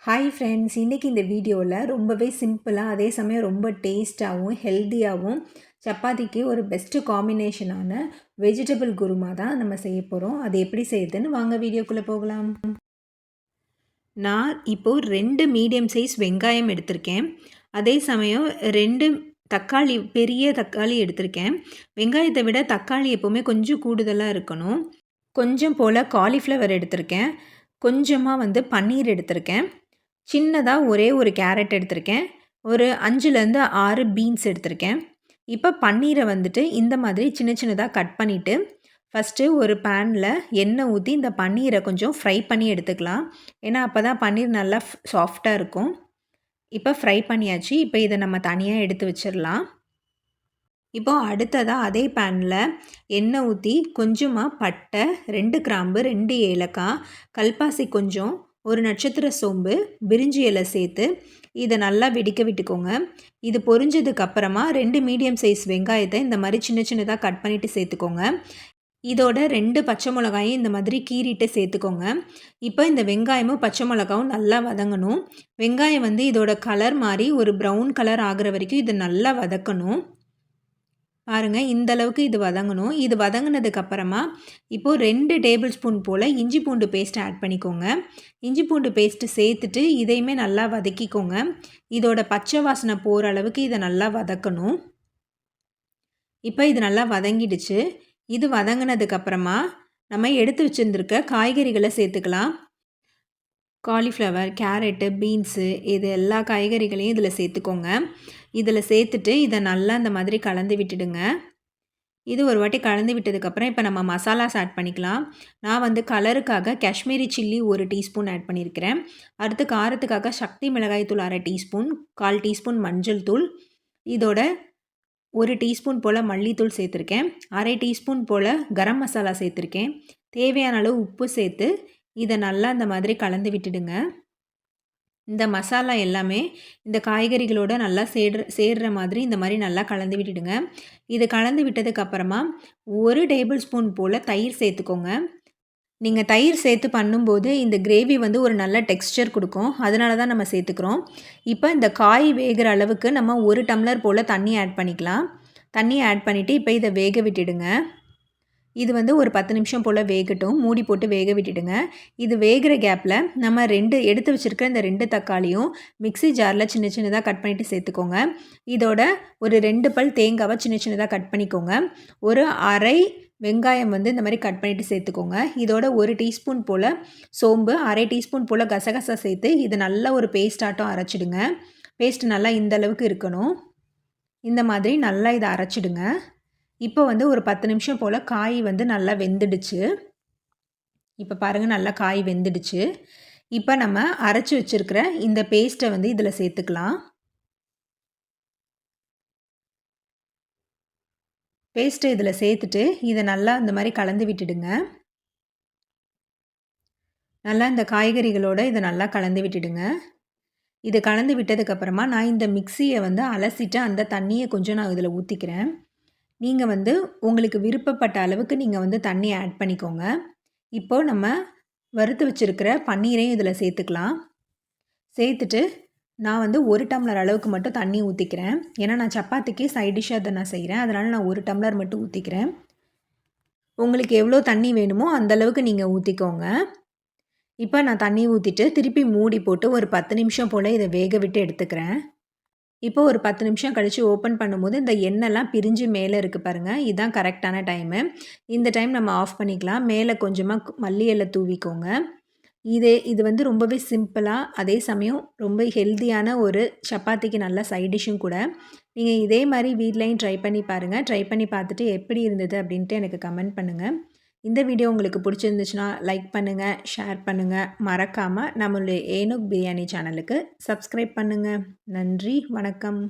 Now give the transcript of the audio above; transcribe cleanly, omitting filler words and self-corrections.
Hi friends, இன்றைக்கி இந்த வீடியோவில் ரொம்பவே சிம்பிளாக அதே சமயம் ரொம்ப டேஸ்ட்டாகவும் ஹெல்த்தியாகவும் சப்பாத்திக்கு ஒரு பெஸ்ட்டு காம்பினேஷனான வெஜிடபிள் குருமா தான் நம்ம செய்ய போகிறோம். அது எப்படி செய்யுதுன்னு வாங்க வீடியோக்குள்ளே போகலாம். நான் இப்போது 2 மீடியம் சைஸ் வெங்காயம் எடுத்திருக்கேன். அதே சமயம் 2 தக்காளி, பெரிய தக்காளி எடுத்திருக்கேன். வெங்காயத்தை விட தக்காளி எப்போவுமே கொஞ்சம் கூடுதலாக இருக்கணும். கொஞ்சம் போல் காலிஃப்ளவர் எடுத்திருக்கேன். கொஞ்சமாக பன்னீர் எடுத்திருக்கேன். சின்னதாக ஒரே ஒரு கேரட் எடுத்திருக்கேன். ஒரு 5லேருந்து 6 பீன்ஸ் எடுத்திருக்கேன். இப்போ பன்னீரை இந்த மாதிரி சின்ன சின்னதாக கட் பண்ணிவிட்டு ஃபஸ்ட்டு ஒரு பேனில் எண்ணெய் ஊற்றி இந்த பன்னீரை கொஞ்சம் ஃப்ரை பண்ணி எடுத்துக்கலாம். ஏன்னா அப்போ தான் பன்னீர் நல்லா சாஃப்டாக இருக்கும். இப்போ ஃப்ரை பண்ணியாச்சு. இப்போ இதை நம்ம தனியாக எடுத்து வச்சிடலாம். இப்போது அடுத்ததாக அதே பேனில் எண்ணெய் ஊற்றி கொஞ்சமாக பட்டை, 2 கிராம்பு, 2 ஏலக்காய், கல்பாசி கொஞ்சம், ஒரு நட்சத்திர சோம்பு, பிரிஞ்சி இலை சேர்த்து இதை நல்லா வெடிக்க விட்டுக்கோங்க. இது பொரிஞ்சதுக்கப்புறமா 2 மீடியம் சைஸ் வெங்காயத்தை இந்த மாதிரி சின்ன சின்னதாக கட் பண்ணிவிட்டு சேர்த்துக்கோங்க. இதோட 2 பச்சை மிளகாயும் இந்த மாதிரி கீறிட்டு சேர்த்துக்கோங்க. இப்போ இந்த வெங்காயமும் பச்சை மிளகாவும் நல்லா வதங்கணும். வெங்காயம் இதோட கலர் மாதிரி ஒரு ப்ரௌன் கலர் ஆகிற வரைக்கும் இது நல்லா வதக்கணும். பாருங்கள், இந்த அளவுக்கு இது வதங்கணும். இது வதங்கினதுக்கப்புறமா இப்போது 2 டேபிள் ஸ்பூன் போல் இஞ்சி பூண்டு பேஸ்ட் ஆட் பண்ணிக்கோங்க. இஞ்சி பூண்டு பேஸ்ட்டு சேர்த்துட்டு இதையுமே நல்லா வதக்கிக்கோங்க. இதோட பச்சை வாசனை போகிற அளவுக்கு இதை நல்லா வதக்கணும். இப்போ இது நல்லா வதங்கிடுச்சு. இது வதங்கினதுக்கப்புறமா நம்ம எடுத்து வச்சுருந்துருக்க காய்கறிகளை சேர்த்துக்கலாம். காலிஃப்ளவர், கேரட்டு, பீன்ஸு இது எல்லா காய்கறிகளையும் இதில் சேர்த்துக்கோங்க. இதில் சேர்த்துட்டு இதை நல்லா இந்த மாதிரி கலந்து விட்டுடுங்க. இது ஒரு வாட்டி கலந்து விட்டதுக்கப்புறம் இப்போ நம்ம மசாலாஸ் ஆட் பண்ணிக்கலாம். நான் கலருக்காக காஷ்மீரி சில்லி 1 டீஸ்பூன் ஆட் பண்ணியிருக்கிறேன். அடுத்து காரத்துக்காக சக்தி மிளகாய் தூள் 1/2 டீஸ்பூன், 1/4 டீஸ்பூன் மஞ்சள் தூள், இதோட 1 டீஸ்பூன் போல் மல்லித்தூள் சேர்த்துருக்கேன். 1/2 டீஸ்பூன் போல் கரம் மசாலா சேர்த்துருக்கேன். தேவையான அளவு உப்பு சேர்த்து இதை நல்லா இந்த மாதிரி கலந்து விட்டுடுங்க. இந்த மசாலா எல்லாமே இந்த காய்கறிகளோடு நல்லா சேர்கிற மாதிரி இந்த மாதிரி நல்லா கலந்து விட்டுடுங்க. இது கலந்து விட்டதுக்கப்புறமா 1 டேபிள் ஸ்பூன் போல் தயிர் சேர்த்துக்கோங்க. நீங்கள் தயிர் சேர்த்து பண்ணும்போது இந்த கிரேவி ஒரு நல்ல டெக்ஸ்சர் கொடுக்கும். அதனால தான் நம்ம சேர்த்துக்கிறோம். இப்போ இந்த காய் வேகிற அளவுக்கு நம்ம 1 டம்ளர் போல் தண்ணி ஆட் பண்ணிக்கலாம். தண்ணி ஆட் பண்ணிவிட்டு இப்போ இதை வேக விட்டுடுங்க. இது ஒரு 10 நிமிஷம் போல் வேகட்டும். மூடி போட்டு வேக விட்டுடுங்க. இது வேகிற கேப்பில் நம்ம எடுத்து வச்சுருக்க இந்த 2 தக்காளியும் மிக்ஸி ஜாரில் சின்ன சின்னதாக கட் பண்ணிவிட்டு சேர்த்துக்கோங்க. இதோட ஒரு 2 பல் தேங்காவை சின்ன சின்னதாக கட் பண்ணிக்கோங்க. ஒரு அரை வெங்காயம் இந்த மாதிரி கட் பண்ணிவிட்டு சேர்த்துக்கோங்க. இதோட 1 டீஸ்பூன் போல் சோம்பு, 1/2 டீஸ்பூன் போல் கசகசா சேர்த்து இது நல்லா ஒரு பேஸ்டாட்டம் அரைச்சிடுங்க. பேஸ்ட் நல்லா இந்த அளவுக்கு இருக்கணும். இந்த மாதிரி நல்லா இதை அரைச்சிடுங்க. இப்போ ஒரு 10 நிமிஷம் போல் காய் நல்லா வெந்துடுச்சு. இப்போ பாருங்கள், நல்லா காய் வெந்துடுச்சு. இப்போ நம்ம அரைச்சி வச்சுருக்கிற இந்த பேஸ்ட்டை இதில் சேர்த்துக்கலாம். பேஸ்ட்டை இதில் சேர்த்துட்டு இதை நல்லா இந்த மாதிரி கலந்து விட்டுடுங்க. நல்லா இந்த காய்கறிகளோடு இதை நல்லா கலந்து விட்டுடுங்க. இது கலந்து விட்டதுக்கப்புறமா நான் இந்த மிக்சியை அலசிட்டு அந்த தண்ணியை கொஞ்சம் நான் இதில் ஊற்றிக்கிறேன். நீங்கள் உங்களுக்கு விருப்பப்பட்ட அளவுக்கு நீங்கள் தண்ணி ஆட் பண்ணிக்கோங்க. இப்போது நம்ம வறுத்து வச்சுருக்கிற பன்னீரையும் இதில் சேர்த்துக்கலாம். சேர்த்துட்டு நான் 1 டம்ளர் அளவுக்கு மட்டும் தண்ணி ஊற்றிக்கிறேன். ஏன்னா நான் சப்பாத்திக்கு சைட் டிஷ்ஷாக அதை நான் செய்கிறேன். அதனால் நான் 1 டம்ளர் மட்டும் ஊற்றிக்கிறேன். உங்களுக்கு எவ்வளோ தண்ணி வேணுமோ அந்தளவுக்கு நீங்கள் ஊற்றிக்கோங்க. இப்போ நான் தண்ணி ஊற்றிட்டு திருப்பி மூடி போட்டு ஒரு 10 நிமிஷம் போல் இதை வேக விட்டு எடுத்துக்கிறேன். இப்போ ஒரு 10 நிமிஷம் கழித்து ஓப்பன் பண்ணும்போது இந்த எண்ணெய்லாம் பிரிஞ்சு மேலே இருக்குது பாருங்கள். இதுதான் கரெக்டான டைமு. இந்த டைம் நம்ம ஆஃப் பண்ணிக்கலாம். மேலே கொஞ்சமாக மல்லி இலை தூவிக்கோங்க. இது ரொம்பவே சிம்பிளாக அதே சமயம் ரொம்ப ஹெல்த்தியான ஒரு சப்பாத்திக்கு நல்ல சைட் டிஷ்ஷும் கூட. நீங்கள் இதே மாதிரி வீட்லேயும் ட்ரை பண்ணி பாருங்கள். ட்ரை பண்ணி பார்த்துட்டு எப்படி இருந்தது அப்படின்ட்டு எனக்கு கமெண்ட் பண்ணுங்கள். இந்த வீடியோ உங்களுக்கு பிடிச்சிருந்துச்சுன்னா லைக் பண்ணுங்கள், ஷேர் பண்ணுங்கள். மறக்காமல் நம்மளுடைய ஏனோக் பிரியாணி சேனலுக்கு சப்ஸ்கிரைப் பண்ணுங்கள். நன்றி, வணக்கம்.